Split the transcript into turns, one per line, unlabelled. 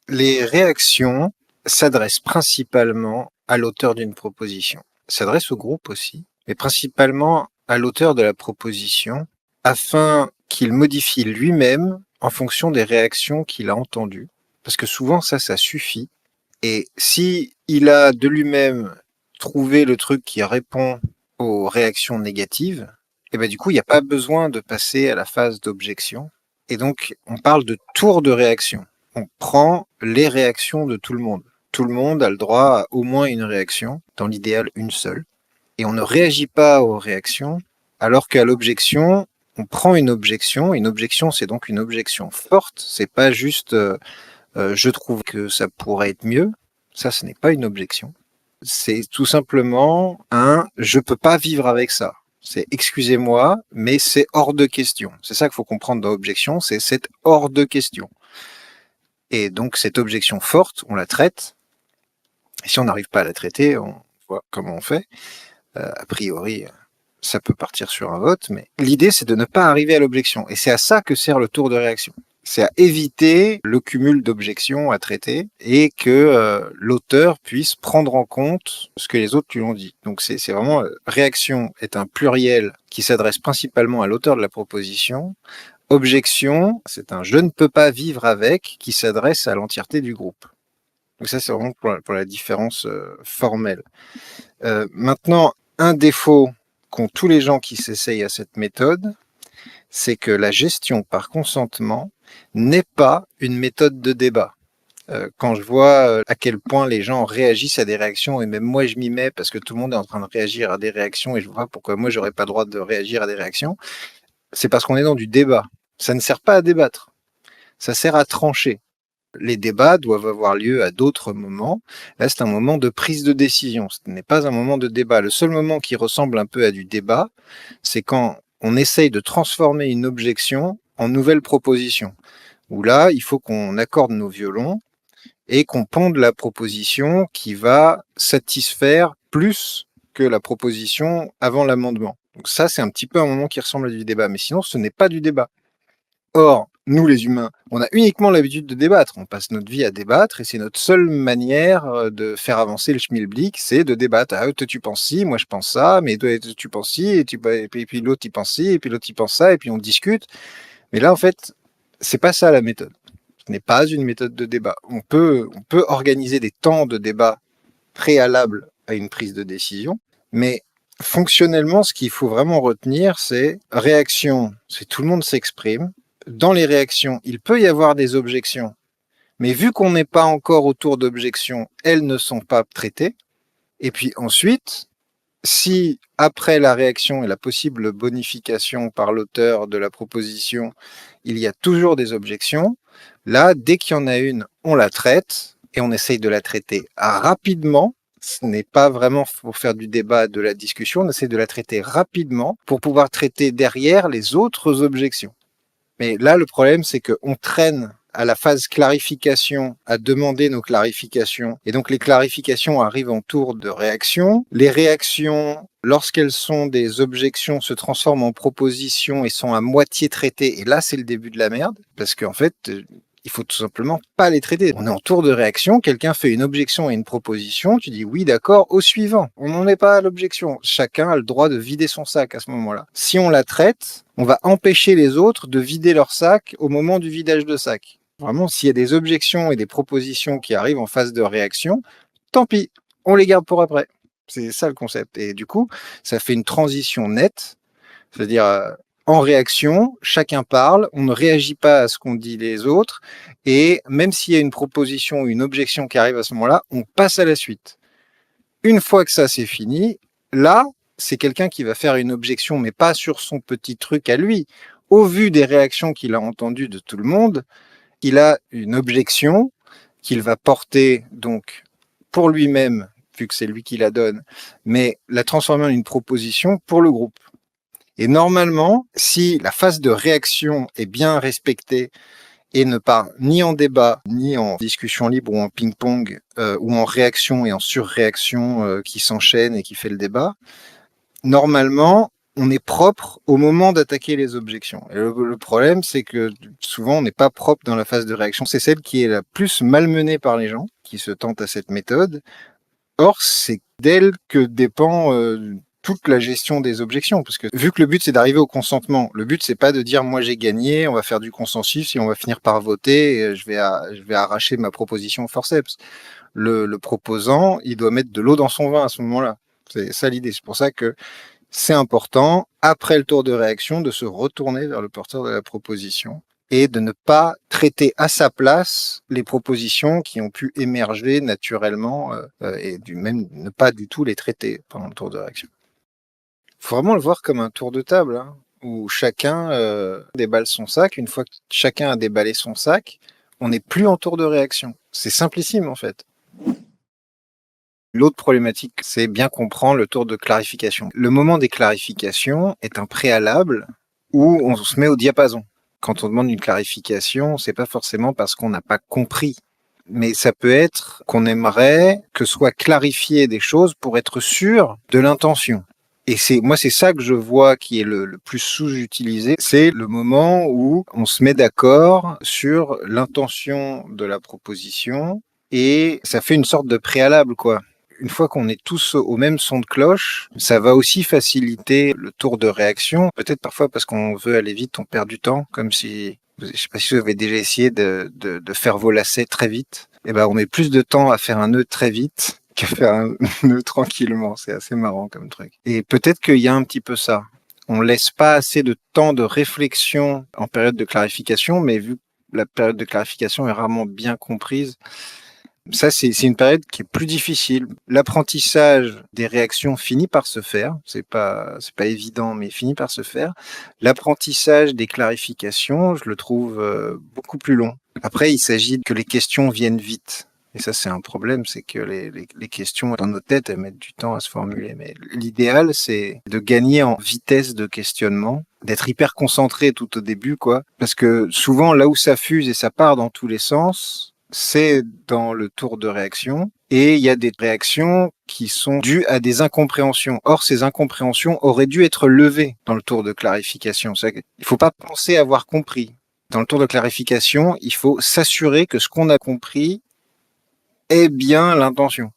Les réactions s'adressent principalement à l'auteur d'une proposition. S'adressent au groupe aussi, mais principalement à l'auteur de la proposition, afin qu'il modifie lui-même en fonction des réactions qu'il a entendues. Parce que souvent, ça suffit. Et si il a de lui-même trouvé le truc qui répond aux réactions négatives, et ben du coup, il n'y a pas besoin de passer à la phase d'objection. Et donc, on parle de tour de réaction. On prend les réactions de tout le monde. Tout le monde a le droit à au moins une réaction, dans l'idéal une seule. Et on ne réagit pas aux réactions, alors qu'à l'objection, on prend une objection. Une objection, c'est donc une objection forte. C'est pas juste je trouve que ça pourrait être mieux. Ça, ce n'est pas une objection. C'est tout simplement un je peux pas vivre avec ça. C'est excusez-moi, mais c'est hors de question. C'est ça qu'il faut comprendre dans l'objection, c'est hors de question. Et donc cette objection forte, on la traite. Et si on n'arrive pas à la traiter, on voit comment on fait. A priori, ça peut partir sur un vote, mais l'idée c'est de ne pas arriver à l'objection. Et c'est à ça que sert le tour de réaction. C'est à éviter le cumul d'objections à traiter et que l'auteur puisse prendre en compte ce que les autres lui ont dit. Donc c'est vraiment réaction est un pluriel qui s'adresse principalement à l'auteur de la proposition. Objection, c'est un je ne peux pas vivre avec qui s'adresse à l'entièreté du groupe. Donc ça c'est vraiment pour la différence formelle. Maintenant, un défaut qu'ont tous les gens qui s'essayent à cette méthode, c'est que la gestion par consentement n'est pas une méthode de débat. Quand je vois à quel point les gens réagissent à des réactions, et même moi je m'y mets parce que tout le monde est en train de réagir à des réactions et je vois pas pourquoi moi j'aurais pas le droit de réagir à des réactions, c'est parce qu'on est dans du débat. Ça ne sert pas à débattre, ça sert à trancher. Les débats doivent avoir lieu à d'autres moments. Là, c'est un moment de prise de décision. Ce n'est pas un moment de débat. Le seul moment qui ressemble un peu à du débat, c'est quand on essaye de transformer une objection en nouvelle proposition. Où là, il faut qu'on accorde nos violons et qu'on ponde la proposition qui va satisfaire plus que la proposition avant l'amendement. Donc ça, c'est un petit peu un moment qui ressemble à du débat. Mais sinon, ce n'est pas du débat. Or, nous les humains, on a uniquement l'habitude de débattre. On passe notre vie à débattre et c'est notre seule manière de faire avancer le schmilblick, c'est de débattre. Ah, toi tu penses ci, moi je pense ça, mais toi tu penses ci, et puis l'autre il pense ci, et puis l'autre il pense ça, et puis on discute. Mais là en fait, c'est pas ça la méthode. Ce n'est pas une méthode de débat. On peut organiser des temps de débat préalables à une prise de décision, mais fonctionnellement, ce qu'il faut vraiment retenir, c'est réaction, c'est tout le monde s'exprime. Dans les réactions, il peut y avoir des objections, mais vu qu'on n'est pas encore autour d'objections, elles ne sont pas traitées. Et puis ensuite, si après la réaction et la possible bonification par l'auteur de la proposition, il y a toujours des objections, là, dès qu'il y en a une, on la traite et on essaye de la traiter rapidement. Ce n'est pas vraiment pour faire du débat, de la discussion, on essaie de la traiter rapidement pour pouvoir traiter derrière les autres objections. Mais là, le problème, c'est qu'on traîne à la phase clarification, à demander nos clarifications. Et donc les clarifications arrivent en tour de réaction. Les réactions, lorsqu'elles sont des objections, se transforment en propositions et sont à moitié traitées. Et là, c'est le début de la merde, parce qu'en fait, il faut tout simplement pas les traiter. On est en tour de réaction, quelqu'un fait une objection et une proposition, tu dis oui, d'accord, au suivant. On n'en est pas à l'objection. Chacun a le droit de vider son sac à ce moment-là. Si on la traite, on va empêcher les autres de vider leur sac au moment du vidage de sac. Vraiment, s'il y a des objections et des propositions qui arrivent en phase de réaction, tant pis, on les garde pour après. C'est ça le concept. Et du coup, ça fait une transition nette, c'est-à-dire en réaction, chacun parle, on ne réagit pas à ce qu'ont dit les autres, et même s'il y a une proposition ou une objection qui arrive à ce moment-là, on passe à la suite. Une fois que ça c'est fini, là, c'est quelqu'un qui va faire une objection, mais pas sur son petit truc à lui. Au vu des réactions qu'il a entendues de tout le monde, il a une objection qu'il va porter donc pour lui-même, vu que c'est lui qui la donne, mais la transformer en une proposition pour le groupe. Et normalement, si la phase de réaction est bien respectée et ne part ni en débat, ni en discussion libre ou en ping-pong, ou en réaction et en surréaction qui s'enchaîne et qui fait le débat, normalement, on est propre au moment d'attaquer les objections. Et le problème, c'est que souvent, on n'est pas propre dans la phase de réaction. C'est celle qui est la plus malmenée par les gens qui se tentent à cette méthode. Or, c'est d'elle que dépend toute la gestion des objections, parce que vu que le but c'est d'arriver au consentement, le but c'est pas de dire moi j'ai gagné, on va faire du consensus et on va finir par voter, et je vais arracher ma proposition au forceps. Le proposant, il doit mettre de l'eau dans son vin à ce moment-là. C'est ça l'idée. C'est pour ça que c'est important, après le tour de réaction, de se retourner vers le porteur de la proposition et de ne pas traiter à sa place les propositions qui ont pu émerger naturellement et même ne pas du tout les traiter pendant le tour de réaction. Il faut vraiment le voir comme un tour de table, hein, où chacun déballe son sac. Une fois que chacun a déballé son sac, on n'est plus en tour de réaction. C'est simplissime en fait. L'autre problématique, c'est bien comprendre le tour de clarification. Le moment des clarifications est un préalable où on se met au diapason. Quand on demande une clarification, c'est pas forcément parce qu'on n'a pas compris, mais ça peut être qu'on aimerait que soit clarifié des choses pour être sûr de l'intention. Et c'est ça que je vois qui est le plus sous-utilisé, c'est le moment où on se met d'accord sur l'intention de la proposition et ça fait une sorte de préalable, quoi. Une fois qu'on est tous au même son de cloche, ça va aussi faciliter le tour de réaction. Peut-être parfois parce qu'on veut aller vite, on perd du temps, comme si, je sais pas si vous avez déjà essayé de faire vos lacets très vite. Eh ben, on met plus de temps à faire un nœud très vite qu'à faire un nœud tranquillement. C'est assez marrant comme truc. Et peut-être qu'il y a un petit peu ça. On laisse pas assez de temps de réflexion en période de clarification, mais vu que la période de clarification est rarement bien comprise, ça, c'est une période qui est plus difficile. L'apprentissage des réactions finit par se faire. C'est pas évident, mais finit par se faire. L'apprentissage des clarifications, je le trouve beaucoup plus long. Après, il s'agit que les questions viennent vite. Et ça, c'est un problème, c'est que les questions dans nos têtes, elles mettent du temps à se formuler. Mais l'idéal, c'est de gagner en vitesse de questionnement, d'être hyper concentré tout au début, quoi. Parce que souvent, là où ça fuse et ça part dans tous les sens, c'est dans le tour de réaction. Et il y a des réactions qui sont dues à des incompréhensions. Or, ces incompréhensions auraient dû être levées dans le tour de clarification. Il ne faut pas penser avoir compris. Dans le tour de clarification, il faut s'assurer que ce qu'on a compris est bien l'intention.